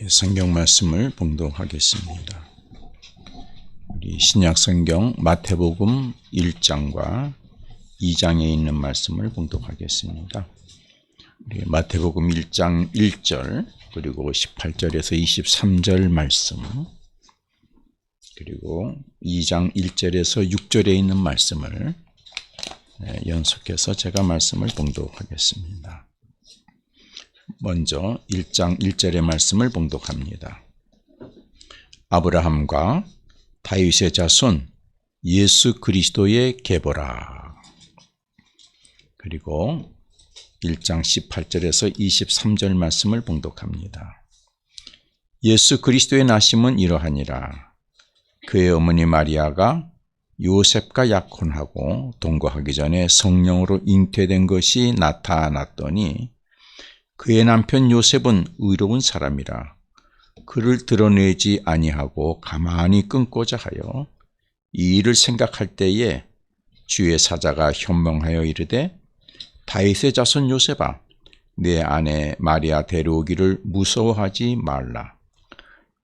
성경 말씀을 봉독하겠습니다. 우리 신약 성경 마태복음 1장과 2장에 있는 말씀을 봉독하겠습니다. 우리 마태복음 1장 1절 그리고 18절에서 23절 말씀, 그리고 2장 1절에서 6절에 있는 말씀을 연속해서 제가 말씀을 봉독하겠습니다. 먼저 1장 1절의 말씀을 봉독합니다. 아브라함과 다윗의 자손 예수 그리스도의 계보라. 그리고 1장 18절에서 23절 말씀을 봉독합니다. 예수 그리스도의 나심은 이러하니라. 그의 어머니 마리아가 요셉과 약혼하고 동거하기 전에 성령으로 잉태된 것이 나타났더니 그의 남편 요셉은 의로운 사람이라 그를 드러내지 아니하고 가만히 끊고자 하여 이 일을 생각할 때에 주의 사자가 현명하여 이르되 다윗의 자손 요셉아, 내 아내 마리아 데려오기를 무서워하지 말라.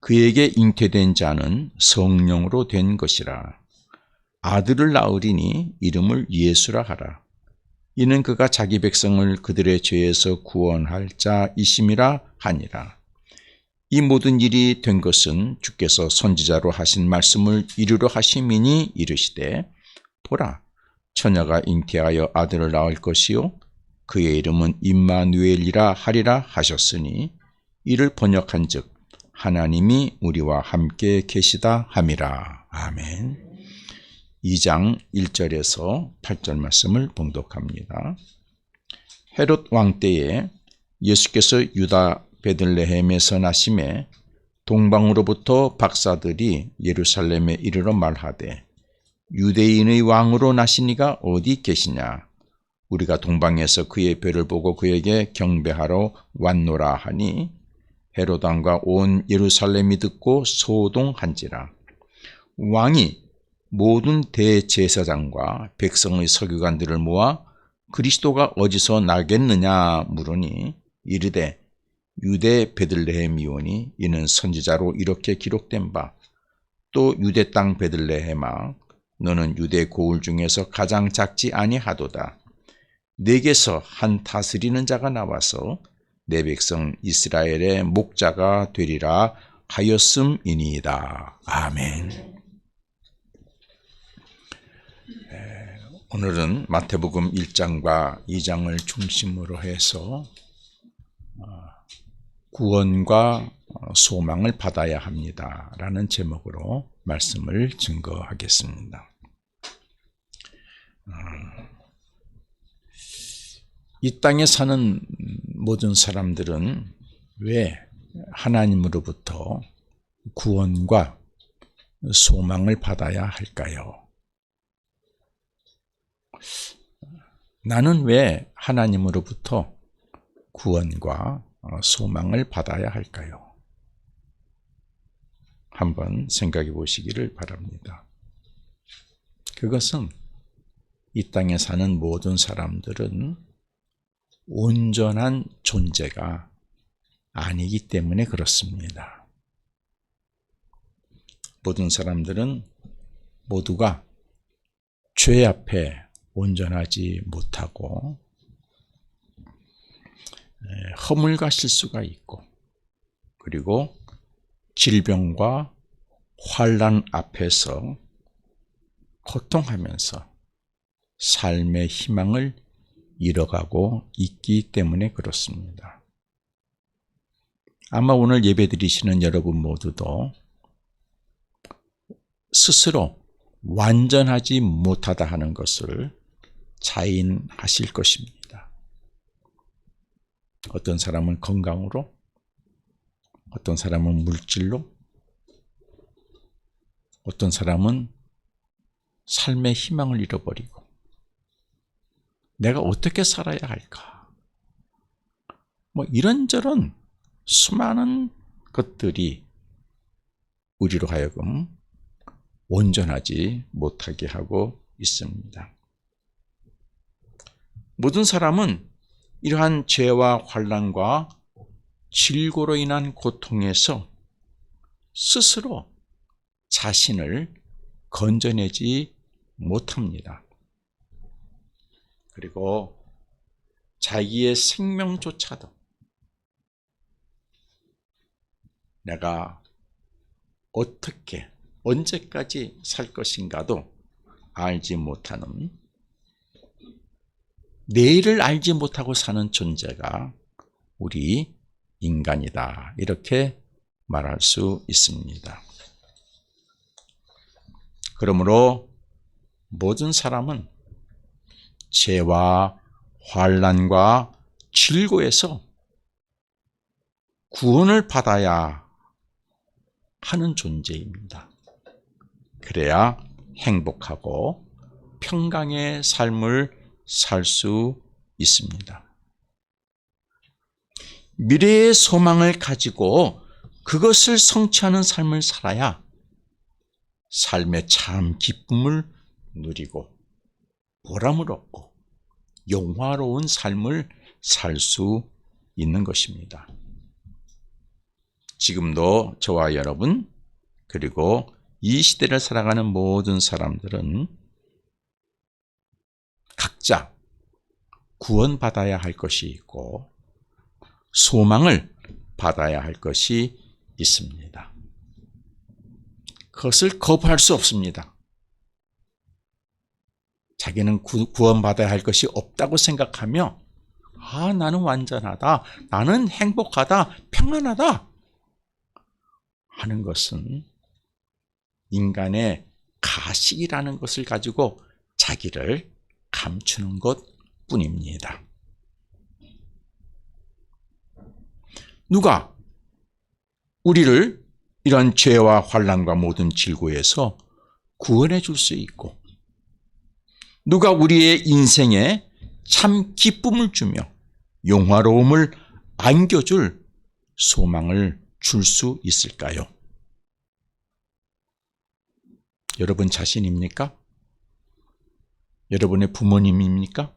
그에게 잉태된 자는 성령으로 된 것이라. 아들을 낳으리니 이름을 예수라 하라. 이는 그가 자기 백성을 그들의 죄에서 구원할 자이심이라 하니라. 이 모든 일이 된 것은 주께서 선지자로 하신 말씀을 이루려 하심이니 이르시되 보라, 처녀가 잉태하여 아들을 낳을 것이요 그의 이름은 임마누엘이라 하리라 하셨으니 이를 번역한즉 하나님이 우리와 함께 계시다 함이라. 아멘. 2장 1절에서 8절 말씀을 봉독합니다. 헤롯 왕 때에 예수께서 유다 베들레헴에서 나심에 동방으로부터 박사들이 예루살렘에 이르러 말하되 유대인의 왕으로 나시니가 어디 계시냐? 우리가 동방에서 그의 별을 보고 그에게 경배하러 왔노라 하니 헤롯 왕과 온 예루살렘이 듣고 소동한지라. 왕이 모든 대제사장과 백성의 서기관들을 모아 그리스도가 어디서 나겠느냐 물으니 이르되 유대 베들레헴이오니 이는 선지자로 이렇게 기록된 바 또 유대 땅 베들레헴아 너는 유대 고을 중에서 가장 작지 아니하도다. 내게서 한 다스리는 자가 나와서 내 백성 이스라엘의 목자가 되리라 하였음이니이다. 아멘. 오늘은 마태복음 1장과 2장을 중심으로 해서 구원과 소망을 받아야 합니다 라는 제목으로 말씀을 증거하겠습니다. 이 땅에 사는 모든 사람들은 왜 하나님으로부터 구원과 소망을 받아야 할까요? 나는 왜 하나님으로부터 구원과 소망을 받아야 할까요? 한번 생각해 보시기를 바랍니다. 그것은 이 땅에 사는 모든 사람들은 온전한 존재가 아니기 때문에 그렇습니다. 모든 사람들은 모두가 죄 앞에 온전하지 못하고 허물과 실수가 있고 그리고 질병과 환난 앞에서 고통하면서 삶의 희망을 잃어가고 있기 때문에 그렇습니다. 아마 오늘 예배드리시는 여러분 모두도 스스로 완전하지 못하다 하는 것을 자인하실 것입니다. 어떤 사람은 건강으로, 어떤 사람은 물질로, 어떤 사람은 삶의 희망을 잃어버리고 내가 어떻게 살아야 할까? 이런저런 수많은 것들이 우리로 하여금 온전하지 못하게 하고 있습니다. 모든 사람은 이러한 죄와 환난과 질고로 인한 고통에서 스스로 자신을 건져내지 못합니다. 그리고 자기의 생명조차도 내가 어떻게 언제까지 살 것인가도 알지 못하는, 내일을 알지 못하고 사는 존재가 우리 인간이다, 이렇게 말할 수 있습니다. 그러므로 모든 사람은 죄와 환난과 질고에서 구원을 받아야 하는 존재입니다. 그래야 행복하고 평강의 삶을 살 수 있습니다. 미래의 소망을 가지고 그것을 성취하는 삶을 살아야 삶의 참 기쁨을 누리고 보람을 얻고 영화로운 삶을 살 수 있는 것입니다. 지금도 저와 여러분, 그리고 이 시대를 살아가는 모든 사람들은 각자 구원받아야 할 것이 있고 소망을 받아야 할 것이 있습니다. 그것을 거부할 수 없습니다. 자기는 구원받아야 할 것이 없다고 생각하며 나는 완전하다, 나는 행복하다, 평안하다 하는 것은 인간의 가식이라는 것을 가지고 자기를 감추는 것뿐입니다. 누가 우리를 이런 죄와 환난과 모든 질고에서 구원해 줄 수 있고, 누가 우리의 인생에 참 기쁨을 주며 영화로움을 안겨줄 소망을 줄 수 있을까요? 여러분 자신입니까? 여러분의 부모님입니까?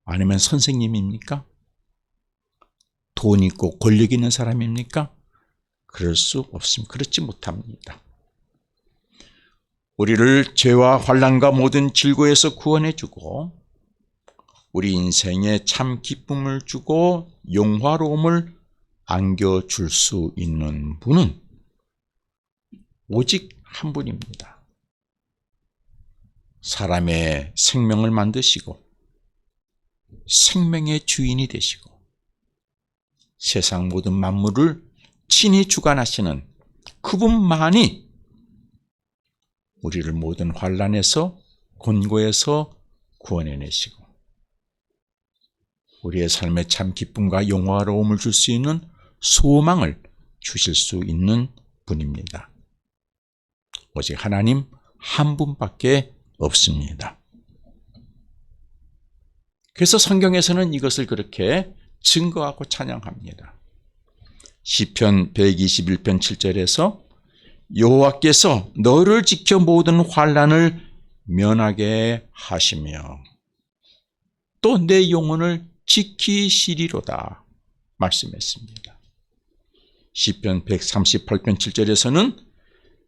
아니면 선생님입니까? 돈 있고 권력 있는 사람입니까? 그럴 수 없습니다. 그렇지 못합니다. 우리를 죄와 환난과 모든 질고에서 구원해 주고 우리 인생에 참 기쁨을 주고 영화로움을 안겨줄 수 있는 분은 오직 한 분입니다. 사람의 생명을 만드시고 생명의 주인이 되시고 세상 모든 만물을 친히 주관하시는 그분만이 우리를 모든 환난에서 곤고에서 구원해내시고 우리의 삶에 참 기쁨과 영화로움을 줄 수 있는 소망을 주실 수 있는 분입니다. 오직 하나님 한 분밖에 없습니다. 그래서 성경에서는 이것을 그렇게 증거하고 찬양합니다. 시편 121편 7절에서 여호와께서 너를 지켜 모든 환난을 면하게 하시며 또 내 영혼을 지키시리로다 말씀했습니다. 시편 138편 7절에서는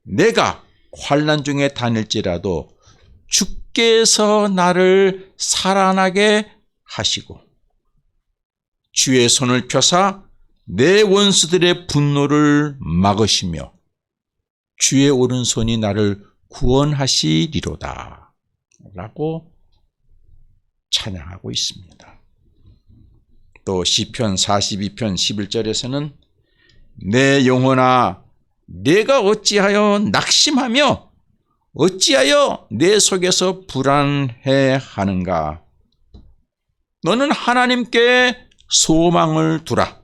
내가 환난 중에 다닐지라도 주께서 나를 살아나게 하시고 주의 손을 펴사 내 원수들의 분노를 막으시며 주의 오른손이 나를 구원하시리로다 라고 찬양하고 있습니다. 또 시편 42편 11절에서는 내 영혼아 내가 어찌하여 낙심하며 어찌하여 내 속에서 불안해하는가. 너는 하나님께 소망을 두라.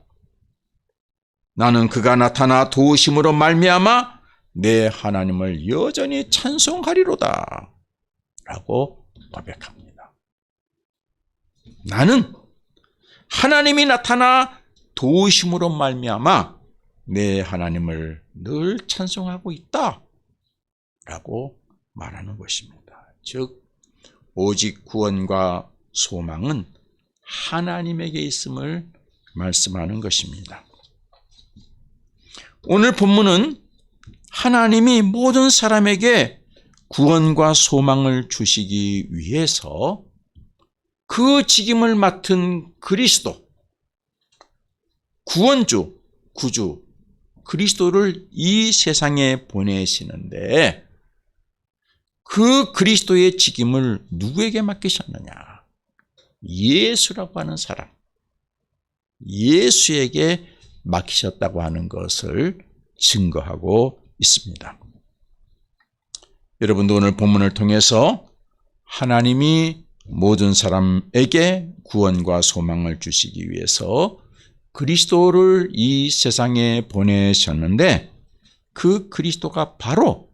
나는 그가 나타나 도우심으로 말미암아 내 하나님을 여전히 찬송하리로다 라고 고백합니다. 나는 하나님이 나타나 도우심으로 말미암아 내 하나님을 늘 찬송하고 있다 라고 말하는 것입니다. 즉 오직 구원과 소망은 하나님에게 있음을 말씀하는 것입니다. 오늘 본문은 하나님이 모든 사람에게 구원과 소망을 주시기 위해서 그 직임을 맡은 그리스도, 구원주, 구주, 그리스도를 이 세상에 보내시는데 그 그리스도의 직임을 누구에게 맡기셨느냐? 예수라고 하는 사람, 예수에게 맡기셨다고 하는 것을 증거하고 있습니다. 여러분도 오늘 본문을 통해서 하나님이 모든 사람에게 구원과 소망을 주시기 위해서 그리스도를 이 세상에 보내셨는데 그 그리스도가 바로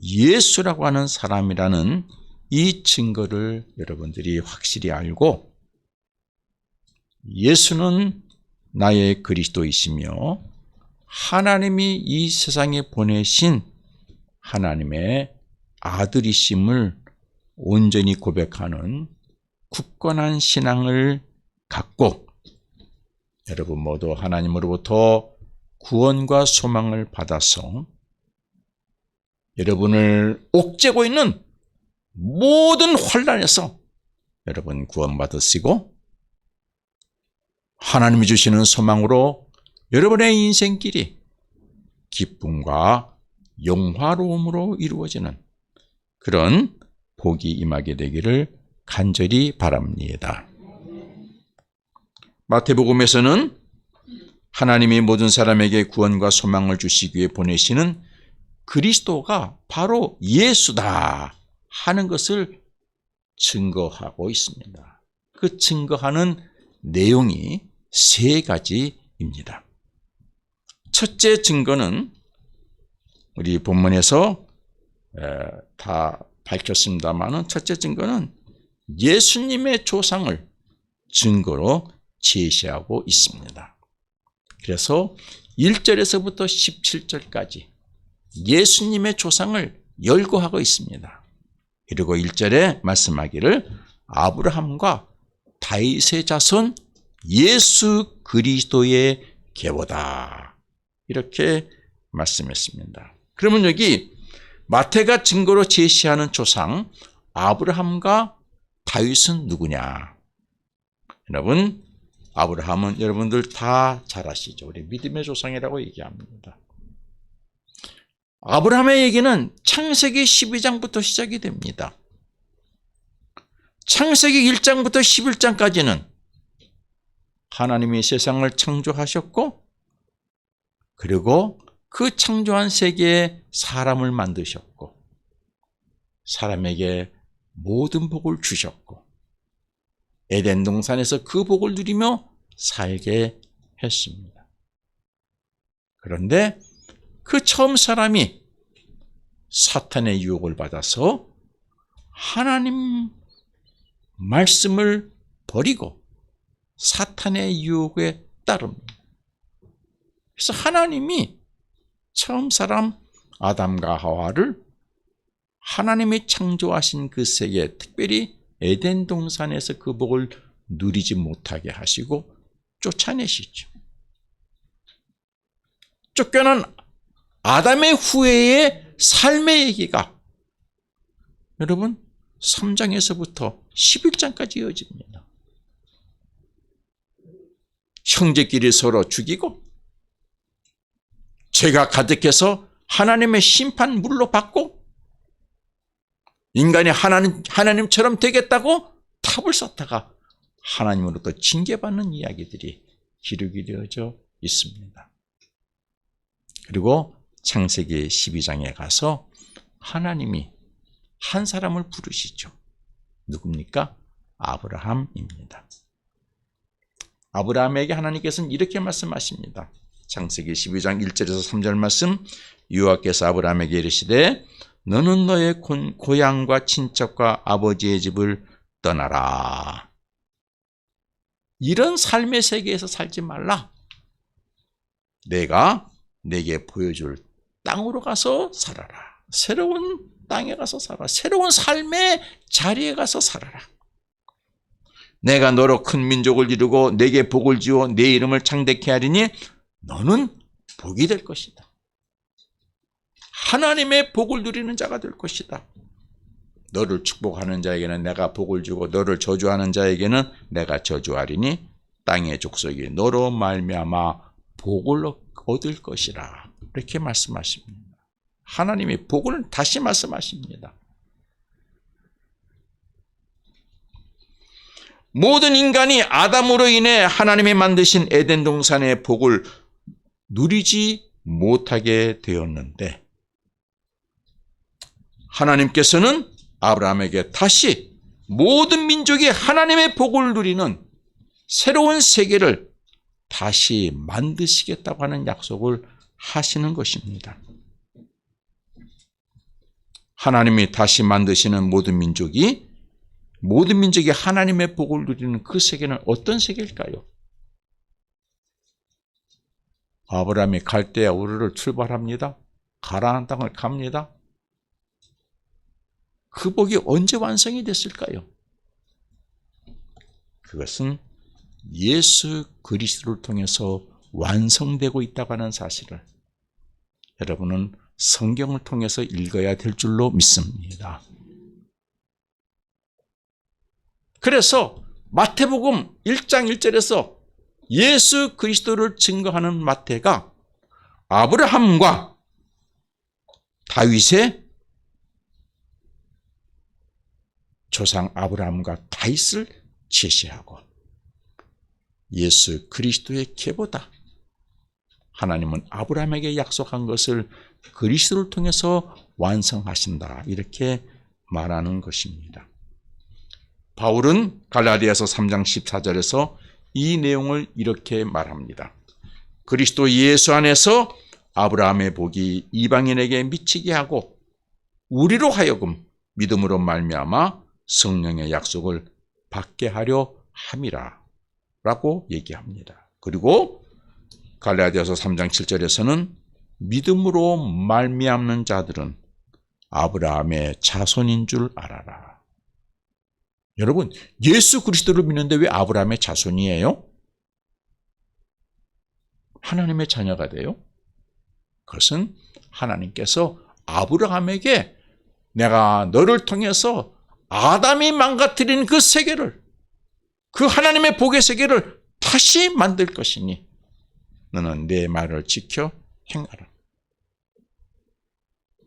예수라고 하는 사람이라는 이 증거를 여러분들이 확실히 알고 예수는 나의 그리스도이시며 하나님이 이 세상에 보내신 하나님의 아들이심을 온전히 고백하는 굳건한 신앙을 갖고 여러분 모두 하나님으로부터 구원과 소망을 받아서 여러분을 옥죄고 있는 모든 환난에서 여러분 구원받으시고 하나님이 주시는 소망으로 여러분의 인생길이 기쁨과 영화로움으로 이루어지는 그런 복이 임하게 되기를 간절히 바랍니다. 마태복음에서는 하나님이 모든 사람에게 구원과 소망을 주시기 위해 보내시는 그리스도가 바로 예수다 하는 것을 증거하고 있습니다. 그 증거하는 내용이 세 가지입니다. 첫째 증거는 우리 본문에서 다 밝혔습니다만 첫째 증거는 예수님의 조상을 증거로 제시하고 있습니다. 그래서 1절에서부터 17절까지 예수님의 조상을 열거하고 있습니다. 그리고 1절에 말씀하기를 아브라함과 다윗의 자손 예수 그리스도의 계보다 이렇게 말씀했습니다. 그러면 여기 마태가 증거로 제시하는 조상 아브라함과 다윗은 누구냐? 여러분 아브라함은 여러분들 다 잘 아시죠? 우리 믿음의 조상이라고 얘기합니다. 아브라함의 얘기는 창세기 12장부터 시작이 됩니다. 창세기 1장부터 11장까지는 하나님이 세상을 창조하셨고 그리고 그 창조한 세계에 사람을 만드셨고 사람에게 모든 복을 주셨고 에덴 동산에서 그 복을 누리며 살게 했습니다. 그런데 그 처음 사람이 사탄의 유혹을 받아서 하나님 말씀을 버리고 사탄의 유혹에 따릅니다. 그래서 하나님이 처음 사람 아담과 하와를 하나님이 창조하신 그 세계, 특별히 에덴 동산에서 그 복을 누리지 못하게 하시고 쫓아내시죠. 쫓겨난 아담의 후예의 삶의 얘기가 여러분 3장에서부터 11장까지 이어집니다. 형제끼리 서로 죽이고 죄가 가득해서 하나님의 심판 물로 받고 인간이 하나님처럼 되겠다고 탑을 쌓다가 하나님으로부터 징계받는 이야기들이 기록이 되어져 있습니다. 그리고 창세기 12장에 가서 하나님이 한 사람을 부르시죠. 누굽니까? 아브라함입니다. 아브라함에게 하나님께서는 이렇게 말씀하십니다. 창세기 12장 1절에서 3절 말씀, 여호와께서 아브라함에게 이르시되 너는 너의 고향과 친척과 아버지의 집을 떠나라. 이런 삶의 세계에서 살지 말라. 내가 내게 보여줄 땅으로 가서 살아라. 새로운 땅에 가서 살아라. 새로운 삶의 자리에 가서 살아라. 내가 너로 큰 민족을 이루고 내게 복을 지어 내 이름을 창대케 하리니 너는 복이 될 것이다. 하나님의 복을 누리는 자가 될 것이다. 너를 축복하는 자에게는 내가 복을 주고 너를 저주하는 자에게는 내가 저주하리니 땅의 족속이 너로 말미암아 복을 얻을 것이라. 이렇게 말씀하십니다. 하나님의 복을 다시 말씀하십니다. 모든 인간이 아담으로 인해 하나님이 만드신 에덴 동산의 복을 누리지 못하게 되었는데 하나님께서는 아브라함에게 다시 모든 민족이 하나님의 복을 누리는 새로운 세계를 다시 만드시겠다고 하는 약속을 하시는 것입니다. 하나님이 다시 만드시는 모든 민족이 하나님의 복을 누리는 그 세계는 어떤 세계일까요? 아브라함이 갈대아 우르를 출발합니다. 가나안 땅을 갑니다. 그 복이 언제 완성이 됐을까요? 그것은 예수 그리스도를 통해서 완성되고 있다고 하는 사실을 여러분은 성경을 통해서 읽어야 될 줄로 믿습니다. 그래서 마태복음 1장 1절에서 예수 그리스도를 증거하는 마태가 아브라함과 다윗의 조상 아브라함과 다윗을 제시하고 예수 그리스도의 계보다 하나님은 아브라함에게 약속한 것을 그리스도를 통해서 완성하신다. 이렇게 말하는 것입니다. 바울은 갈라디아서 3장 14절에서 이 내용을 이렇게 말합니다. 그리스도 예수 안에서 아브라함의 복이 이방인에게 미치게 하고 우리로 하여금 믿음으로 말미암아 성령의 약속을 받게 하려 함이라 라고 얘기합니다. 그리고 갈라디아서 3장 7절에서는 믿음으로 말미암는 자들은 아브라함의 자손인 줄 알아라. 여러분, 예수 그리스도를 믿는데 왜 아브라함의 자손이에요? 하나님의 자녀가 돼요? 그것은 하나님께서 아브라함에게 내가 너를 통해서 아담이 망가뜨린 그 세계를, 그 하나님의 복의 세계를 다시 만들 것이니 너는 내 말을 지켜 행하라.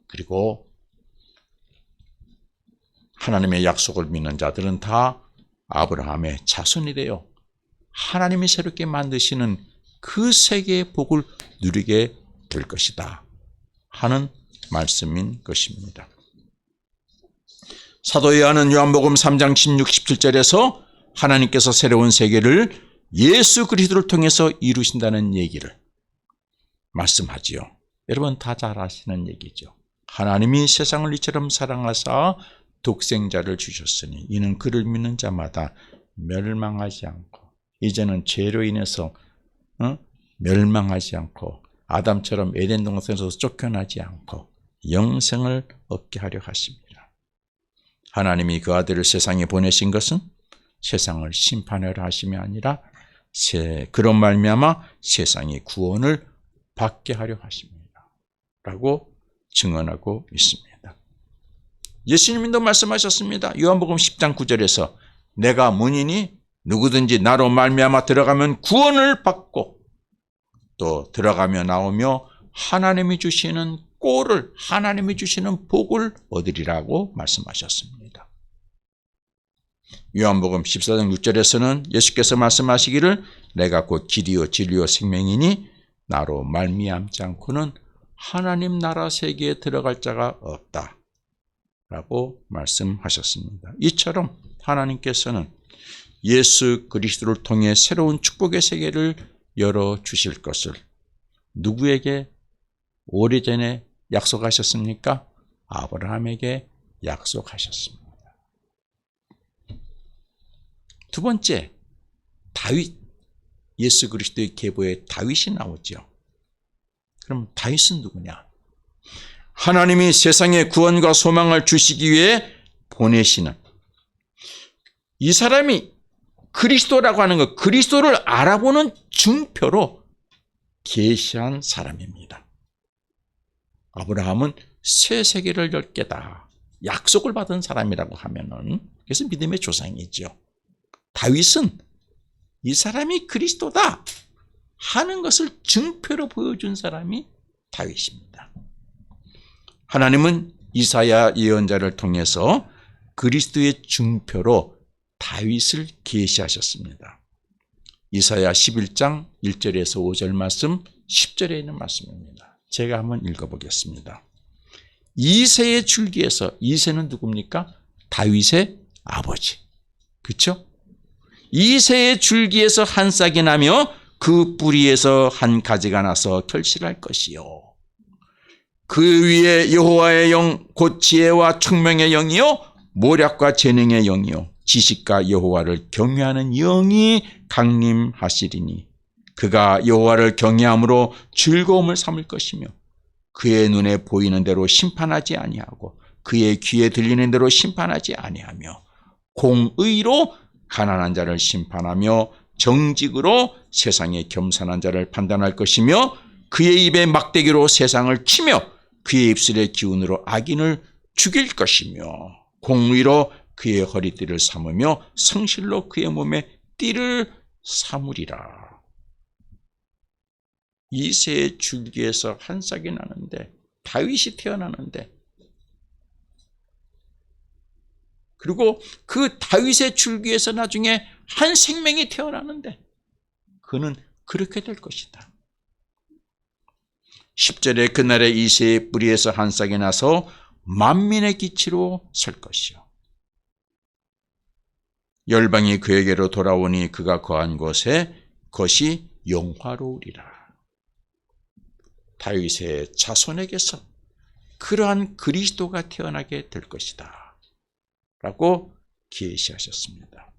그리고 하나님의 약속을 믿는 자들은 다 아브라함의 자손이 되어 하나님이 새롭게 만드시는 그 세계의 복을 누리게 될 것이다 하는 말씀인 것입니다. 사도 요한은 요한복음 3장 16, 17절에서 하나님께서 새로운 세계를 예수 그리스도를 통해서 이루신다는 얘기를 말씀하지요. 여러분 다 잘 아시는 얘기죠. 하나님이 세상을 이처럼 사랑하사 독생자를 주셨으니 이는 그를 믿는 자마다 멸망하지 않고 이제는 죄로 인해서 멸망하지 않고 아담처럼 에덴 동산에서 쫓겨나지 않고 영생을 얻게 하려 하십니다. 하나님이 그 아들을 세상에 보내신 것은 세상을 심판하려 하심이 아니라 그런 말미암아 세상이 구원을 받게 하려 하십니다. 라고 증언하고 있습니다. 예수님도 말씀하셨습니다. 요한복음 10장 9절에서 내가 문이니 누구든지 나로 말미암아 들어가면 구원을 받고 또 들어가며 나오며 하나님이 주시는 꼴을, 하나님이 주시는 복을 얻으리라고 말씀하셨습니다. 요한복음 14장 6절에서는 예수께서 말씀하시기를 내가 곧 길이요 진리요 생명이니 나로 말미암지 않고는 하나님 나라 세계에 들어갈 자가 없다 라고 말씀하셨습니다. 이처럼 하나님께서는 예수 그리스도를 통해 새로운 축복의 세계를 열어주실 것을 누구에게 오래전에 약속하셨습니까? 아브라함에게 약속하셨습니다. 두 번째, 다윗, 예수 그리스도의 계보에 다윗이 나오죠. 그럼 다윗은 누구냐? 하나님이 세상에 구원과 소망을 주시기 위해 보내시는 이 사람이 그리스도라고 하는 것, 그리스도를 알아보는 증표로 계시한 사람입니다. 아브라함은 새 세계를 열 개다. 약속을 받은 사람이라고 하면은 그래서 믿음의 조상이죠. 다윗은 이 사람이 그리스도다 하는 것을 증표로 보여준 사람이 다윗입니다. 하나님은 이사야 예언자를 통해서 그리스도의 증표로 다윗을 계시하셨습니다. 이사야 11장 1절에서 5절 말씀, 10절에 있는 말씀입니다. 제가 한번 읽어보겠습니다. 이새의 줄기에서, 이새는 누굽니까? 다윗의 아버지. 그렇죠? 이새의 줄기에서 한 싹이 나며 그 뿌리에서 한 가지가 나서 결실할 것이요. 그 위에 여호와의 영, 곧 지혜와 총명의 영이요, 모략과 재능의 영이요, 지식과 여호와를 경외하는 영이 강림하시리니 그가 여호와를 경외함으로 즐거움을 삼을 것이며 그의 눈에 보이는 대로 심판하지 아니하고 그의 귀에 들리는 대로 심판하지 아니하며 공의로 가난한 자를 심판하며 정직으로 세상의 겸손한 자를 판단할 것이며 그의 입에 막대기로 세상을 치며 그의 입술의 기운으로 악인을 죽일 것이며 공의로 그의 허리띠를 삼으며 성실로 그의 몸에 띠를 삼으리라. 이새의 줄기에서 한 싹이 나는데, 다윗이 태어나는데, 그리고 그 다윗의 줄기에서 나중에 한 생명이 태어나는데 그는 그렇게 될 것이다. 10절에 그날에 이새의 뿌리에서 한 싹이 나서 만민의 기치로 설 것이요. 열방이 그에게로 돌아오니 그가 거한 곳에 것이 영화로우리라. 다윗의 자손에게서 그러한 그리스도가 태어나게 될 것이다 라고 계시하셨습니다.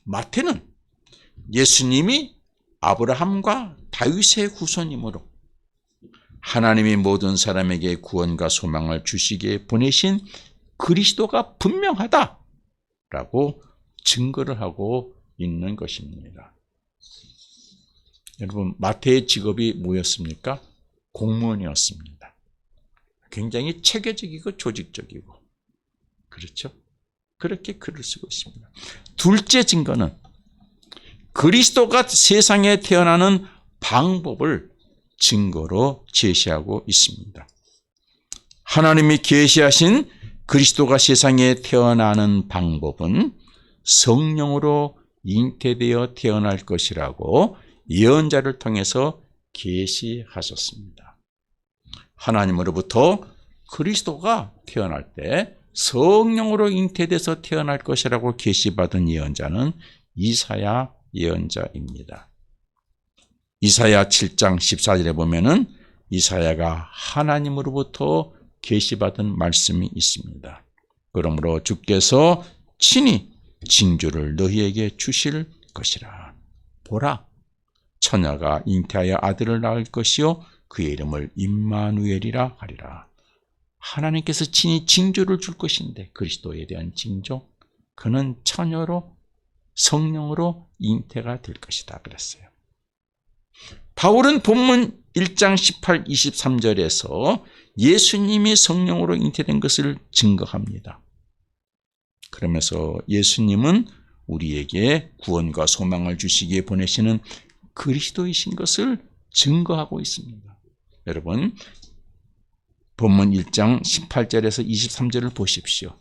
마태는 예수님이 아브라함과 다윗의 후손이므로 하나님이 모든 사람에게 구원과 소망을 주시기에 보내신 그리스도가 분명하다라고 증거를 하고 있는 것입니다. 여러분, 마태의 직업이 뭐였습니까? 공무원이었습니다. 굉장히 체계적이고 조직적이고, 그렇죠? 그렇게 글을 쓰고 있습니다. 둘째 증거는 그리스도가 세상에 태어나는 방법을 증거로 제시하고 있습니다. 하나님이 계시하신 그리스도가 세상에 태어나는 방법은 성령으로 잉태되어 태어날 것이라고 예언자를 통해서 계시하셨습니다. 하나님으로부터 그리스도가 태어날 때 성령으로 잉태돼서 태어날 것이라고 계시받은 예언자는 이사야 예언자입니다. 이사야 7장 14절에 보면은 이사야가 하나님으로부터 계시받은 말씀이 있습니다. 그러므로 주께서 친히 징조를 너희에게 주실 것이라. 보라, 처녀가 잉태하여 아들을 낳을 것이요 그의 이름을 임마누엘이라 하리라. 하나님께서 친히 징조를 줄 것인데, 그리스도에 대한 징조, 그는 처녀로 성령으로 잉태가 될 것이다 그랬어요. 바울은 본문 1장 18, 23절에서 예수님이 성령으로 잉태된 것을 증거합니다. 그러면서 예수님은 우리에게 구원과 소망을 주시기에 보내시는 그리스도이신 것을 증거하고 있습니다. 여러분, 본문 1장 18절에서 23절을 보십시오.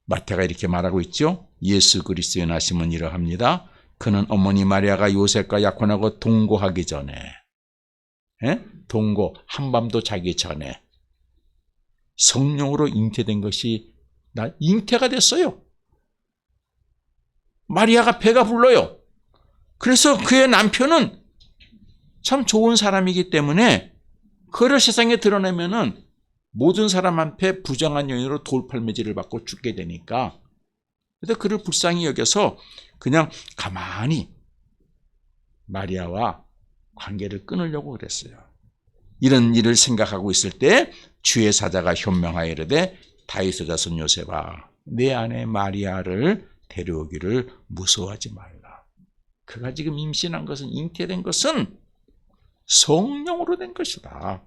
마태가 이렇게 말하고 있죠. 예수 그리스도의 나심은 이러합니다. 그는 어머니 마리아가 요셉과 약혼하고 동거하기 전에, 동거, 한밤도 자기 전에 성령으로 잉태된 것이 잉태가 됐어요. 마리아가 배가 불러요. 그래서 그의 남편은 참 좋은 사람이기 때문에 그를 세상에 드러내면은 모든 사람 앞에 부정한 연유로 돌팔매질을 받고 죽게 되니까, 그래서 그를 불쌍히 여겨서 그냥 가만히 마리아와 관계를 끊으려고 그랬어요. 이런 일을 생각하고 있을 때 주의 사자가 현명하여 이르되 다윗의 자손 요셉아, 내 아내 마리아를 데려오기를 무서워하지 말라. 그가 지금 임신한 것은, 잉태된 것은 성령으로 된 것이다.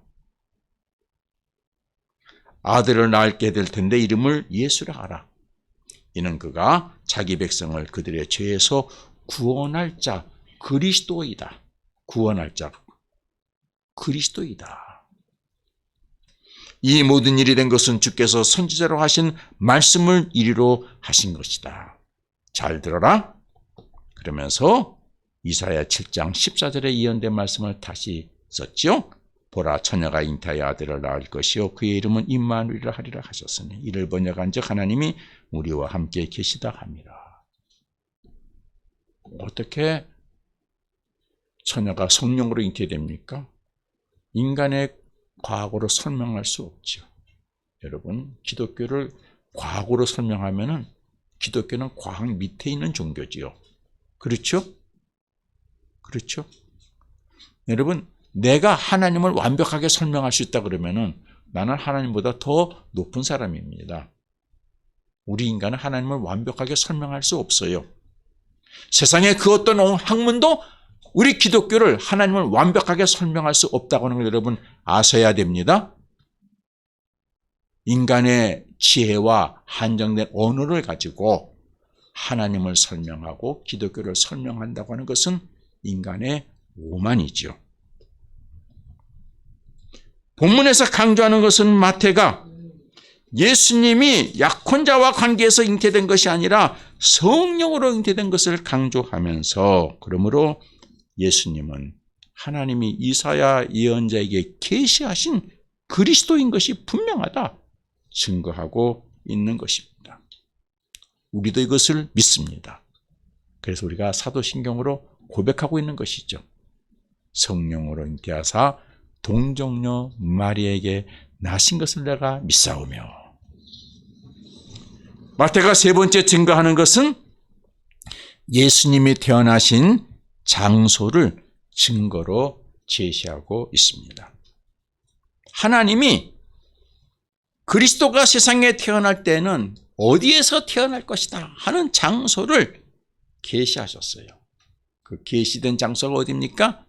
아들을 낳게 될 텐데 이름을 예수라 하라. 이는 그가 자기 백성을 그들의 죄에서 구원할 자 그리스도이다. 구원할 자 그리스도이다. 이 모든 일이 된 것은 주께서 선지자로 하신 말씀을 이리로 하신 것이다. 잘 들어라. 그러면서 이사야 7장 14절에 예언된 말씀을 다시 썼죠. 보라, 처녀가 잉태하여 아들을 낳을 것이요 그의 이름은 임마누엘이라 하리라 하셨으니 이를 번역한즉 하나님이 우리와 함께 계시다 함이라. 어떻게 처녀가 성령으로 잉태됩니까? 인간의 과학으로 설명할 수 없죠. 여러분, 기독교를 과학으로 설명하면은 기독교는 과학 밑에 있는 종교지요. 그렇죠? 그렇죠? 여러분, 내가 하나님을 완벽하게 설명할 수 있다 그러면은 나는 하나님보다 더 높은 사람입니다. 우리 인간은 하나님을 완벽하게 설명할 수 없어요. 세상의 그 어떤 학문도 우리 기독교를 하나님을 완벽하게 설명할 수 없다고 하는 걸 여러분 아셔야 됩니다. 인간의 지혜와 한정된 언어를 가지고 하나님을 설명하고 기독교를 설명한다고 하는 것은 인간의 오만이죠. 본문에서 강조하는 것은 마태가 예수님이 약혼자와 관계에서 잉태된 것이 아니라 성령으로 잉태된 것을 강조하면서, 그러므로 예수님은 하나님이 이사야 예언자에게 계시하신 그리스도인 것이 분명하다 증거하고 있는 것입니다. 우리도 이것을 믿습니다. 그래서 우리가 사도신경으로 고백하고 있는 것이죠. 성령으로 잉태하사 동정녀 마리아에게 나신 것을 내가 믿사오며. 마태가 세 번째 증거하는 것은 예수님이 태어나신 장소를 증거로 제시하고 있습니다. 하나님이 그리스도가 세상에 태어날 때는 어디에서 태어날 것이다 하는 장소를 계시하셨어요. 그 계시된 장소가 어디입니까?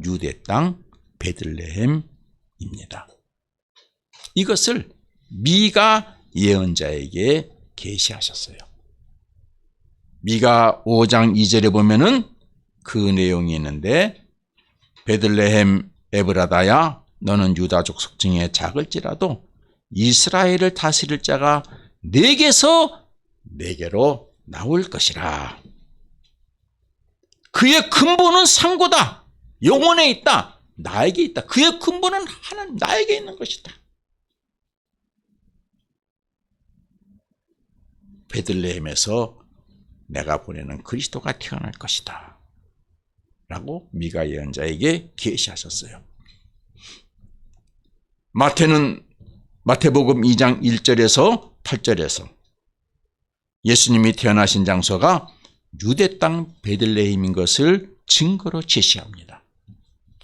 유대 땅 베들레헴입니다. 이것을 미가 예언자에게 계시하셨어요. 미가 5장 2절에 보면은 그 내용이 있는데, 베들레헴 에브라다야 너는 유다족 속중에 작을지라도 이스라엘을 다스릴 자가 내게서 내게로 나올 것이라. 그의 근본은 상고다. 영원에 있다. 나에게 있다. 그의 근본은 하나님 나에게 있는 것이다. 베들레헴에서 내가 보내는 그리스도가 태어날 것이다 라고 미가 예언자에게 계시하셨어요. 마태는 마태복음 2장 1절에서 8절에서 예수님이 태어나신 장소가 유대 땅 베들레헴인 것을 증거로 제시합니다.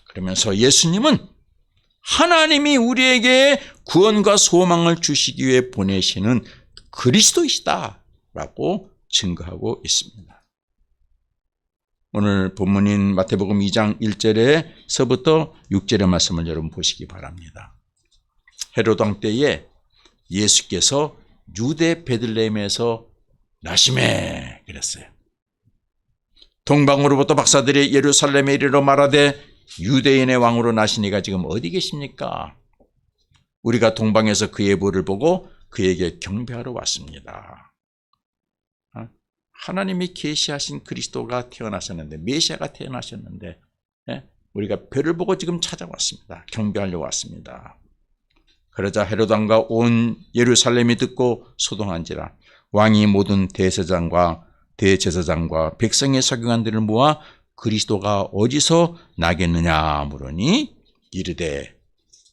그러면서 예수님은 하나님이 우리에게 구원과 소망을 주시기 위해 보내시는 그리스도이시다 라고 증거하고 있습니다. 오늘 본문인 마태복음 2장 1절에서부터 6절의 말씀을 여러분 보시기 바랍니다. 헤로드 왕 때에 예수께서 유대 베들레헴에서 나시매 그랬어요. 동방으로부터 박사들이 예루살렘에 이르러 말하되 유대인의 왕으로 나시니가 지금 어디 계십니까? 우리가 동방에서 그의 부를 보고 그에게 경배하러 왔습니다. 하나님이 계시하신 그리스도가 태어나셨는데, 메시아가 태어나셨는데 우리가 별을 보고 지금 찾아왔습니다. 경배하려고 왔습니다. 그러자 헤로드 왕과 온 예루살렘이 듣고 소동한지라 왕이 모든 대제사장과 백성의 서기관들을 모아 그리스도가 어디서 나겠느냐 물으니 이르되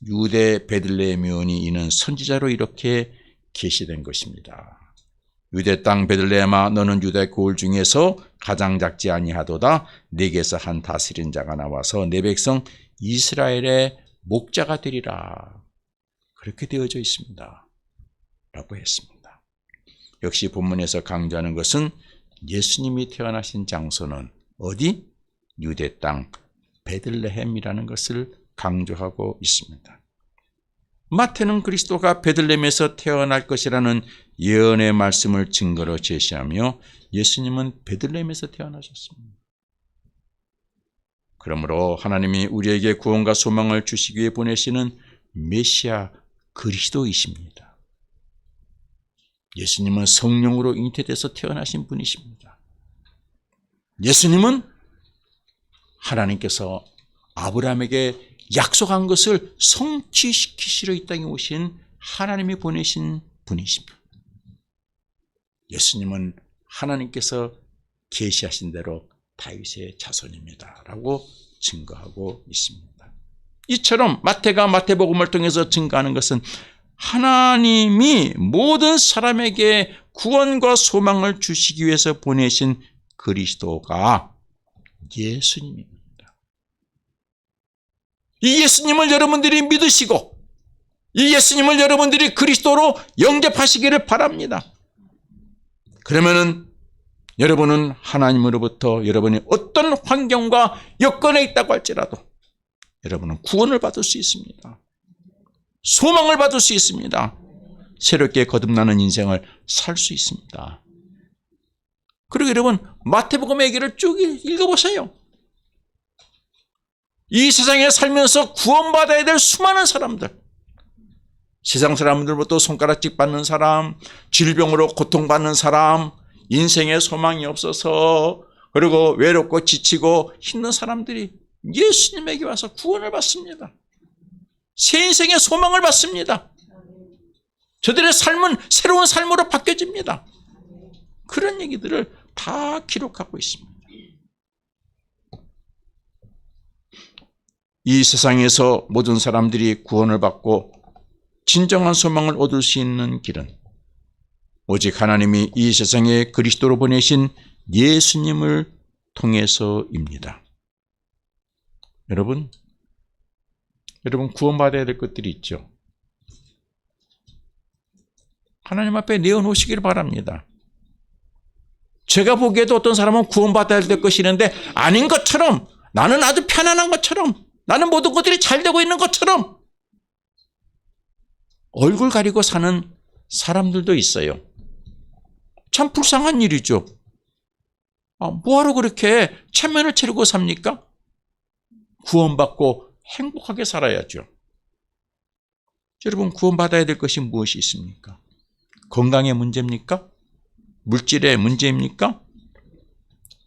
유대 베들레헴이오니 이는 선지자로 이렇게 계시된 것입니다. 유대 땅 베들레헴아 너는 유대 고을 중에서 가장 작지 아니하도다. 네게서 한 다스린 자가 나와서 내 백성 이스라엘의 목자가 되리라. 그렇게 되어져 있습니다 라고 했습니다. 역시 본문에서 강조하는 것은 예수님이 태어나신 장소는 어디? 유대 땅 베들레헴이라는 것을 강조하고 있습니다. 마태는 그리스도가 베들레헴에서 태어날 것이라는 예언의 말씀을 증거로 제시하며 예수님은 베들레헴에서 태어나셨습니다. 그러므로 하나님이 우리에게 구원과 소망을 주시기 위해 보내시는 메시아 그리스도이십니다. 예수님은 성령으로 잉태돼서 태어나신 분이십니다. 예수님은 하나님께서 아브라함에게 약속한 것을 성취시키시러 이 땅에 오신 하나님이 보내신 분이십니다. 예수님은 하나님께서 계시하신 대로 다윗의 자손입니다 라고 증거하고 있습니다. 이처럼 마태가 마태복음을 통해서 증거하는 것은 하나님이 모든 사람에게 구원과 소망을 주시기 위해서 보내신 그리스도가 예수님입니다. 이 예수님을 여러분들이 믿으시고 이 예수님을 여러분들이 그리스도로 영접하시기를 바랍니다. 그러면은 여러분은 하나님으로부터 여러분이 어떤 환경과 여건에 있다고 할지라도 여러분은 구원을 받을 수 있습니다. 소망을 받을 수 있습니다. 새롭게 거듭나는 인생을 살 수 있습니다. 그리고 여러분 마태복음의 얘기를 쭉 읽어보세요. 이 세상에 살면서 구원받아야 될 수많은 사람들, 세상 사람들부터 손가락질 받는 사람, 질병으로 고통받는 사람, 인생에 소망이 없어서 그리고 외롭고 지치고 힘든 사람들이 예수님에게 와서 구원을 받습니다. 새 인생의 소망을 받습니다. 저들의 삶은 새로운 삶으로 바뀌어집니다. 그런 얘기들을 다 기록하고 있습니다. 이 세상에서 모든 사람들이 구원을 받고 진정한 소망을 얻을 수 있는 길은 오직 하나님이 이 세상에 그리스도로 보내신 예수님을 통해서입니다. 여러분 구원받아야 될 것들이 있죠. 하나님 앞에 내어놓으시길 바랍니다. 제가 보기에도 어떤 사람은 구원받아야 될 것이 있는데 아닌 것처럼, 나는 아주 편안한 것처럼, 나는 모든 것들이 잘 되고 있는 것처럼 얼굴 가리고 사는 사람들도 있어요. 참 불쌍한 일이죠. 뭐하러 그렇게 체면을 차리고 삽니까? 구원받고 행복하게 살아야죠. 여러분 구원받아야 될 것이 무엇이 있습니까? 건강의 문제입니까? 물질의 문제입니까?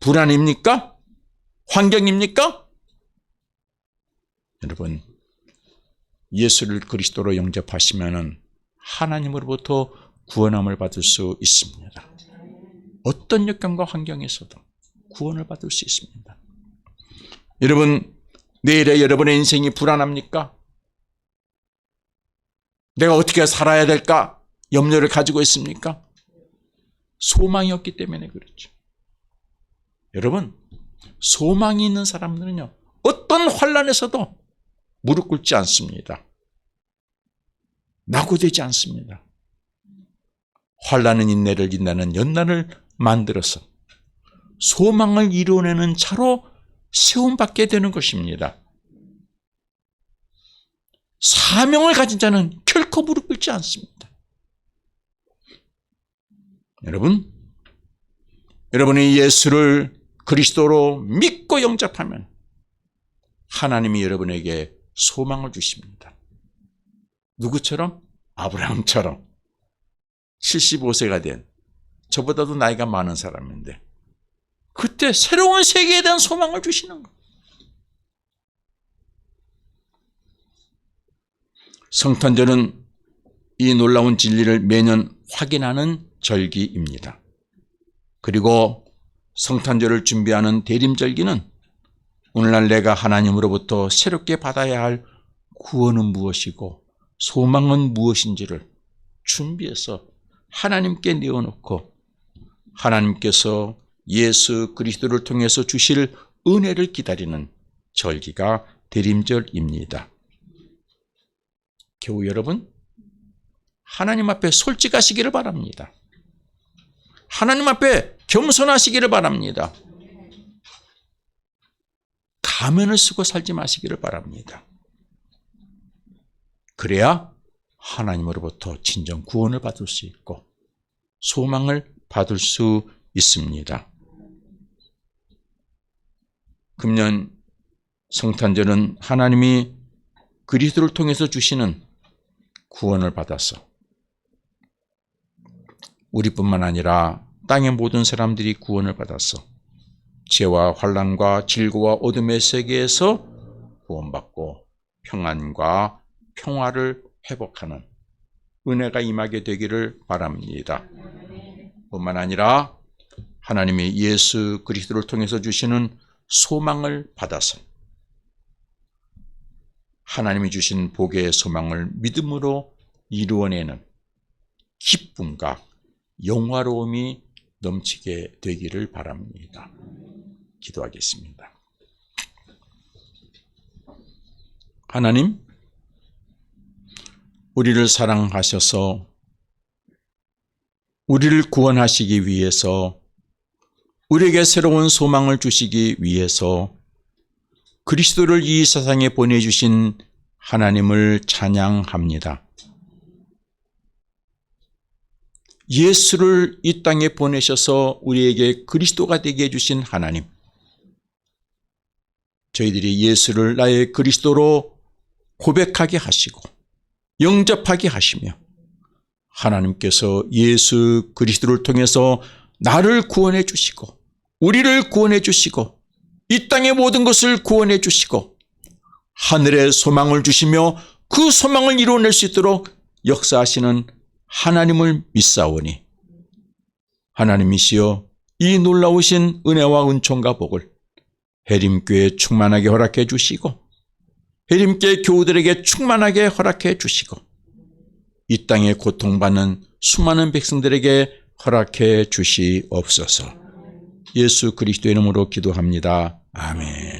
불안입니까? 환경입니까? 여러분 예수를 그리스도로 영접하시면 하나님으로부터 구원함을 받을 수 있습니다. 어떤 역경과 환경에서도 구원을 받을 수 있습니다. 여러분 내일의 여러분의 인생이 불안합니까? 내가 어떻게 살아야 될까? 염려를 가지고 있습니까? 소망이 없기 때문에 그렇죠. 여러분 소망이 있는 사람들은요 어떤 환난에서도 무릎 꿇지 않습니다. 낙오되지 않습니다. 환난은 인내를, 인내는 연단을 만들어서 소망을 이루어내는 자로 세움받게 되는 것입니다. 사명을 가진 자는 결코 무릎 꿇지 않습니다. 여러분이 예수를 그리스도로 믿고 영접하면 하나님이 여러분에게 소망을 주십니다. 누구처럼? 아브라함처럼 75세가 된 저보다도 나이가 많은 사람인데 그때 새로운 세계에 대한 소망을 주시는 것. 성탄절은 이 놀라운 진리를 매년 확인하는 절기입니다. 그리고 성탄절을 준비하는 대림절기는 오늘날 내가 하나님으로부터 새롭게 받아야 할 구원은 무엇이고 소망은 무엇인지를 준비해서 하나님께 내어놓고 하나님께서 예수 그리스도를 통해서 주실 은혜를 기다리는 절기가 대림절입니다. 교우 여러분, 하나님 앞에 솔직하시기를 바랍니다. 하나님 앞에 겸손하시기를 바랍니다. 가면을 쓰고 살지 마시기를 바랍니다. 그래야 하나님으로부터 진정 구원을 받을 수 있고 소망을 받을 수 있습니다. 금년 성탄절은 하나님이 그리스도를 통해서 주시는 구원을 받아서 우리뿐만 아니라 땅의 모든 사람들이 구원을 받아서 죄와 환난과 질고와 어둠의 세계에서 구원받고 평안과 평화를 회복하는 은혜가 임하게 되기를 바랍니다. 뿐만 아니라 하나님이 예수 그리스도를 통해서 주시는 소망을 받아서 하나님이 주신 복의 소망을 믿음으로 이루어내는 기쁨과 영화로움이 넘치게 되기를 바랍니다. 기도하겠습니다. 하나님, 우리를 사랑하셔서 우리를 구원하시기 위해서 우리에게 새로운 소망을 주시기 위해서 그리스도를 이 세상에 보내주신 하나님을 찬양합니다. 예수를 이 땅에 보내셔서 우리에게 그리스도가 되게 해주신 하나님, 저희들이 예수를 나의 그리스도로 고백하게 하시고 영접하게 하시며 하나님께서 예수 그리스도를 통해서 나를 구원해 주시고 우리를 구원해 주시고 이 땅의 모든 것을 구원해 주시고 하늘의 소망을 주시며 그 소망을 이루어낼 수 있도록 역사하시는 하나님을 믿사오니 하나님이시여 이 놀라우신 은혜와 은총과 복을 해림교회에 충만하게 허락해 주시고 해림교회 교우들에게 충만하게 허락해 주시고 이 땅에 고통받는 수많은 백성들에게 허락해 주시옵소서. 예수 그리스도의 이름으로 기도합니다. 아멘.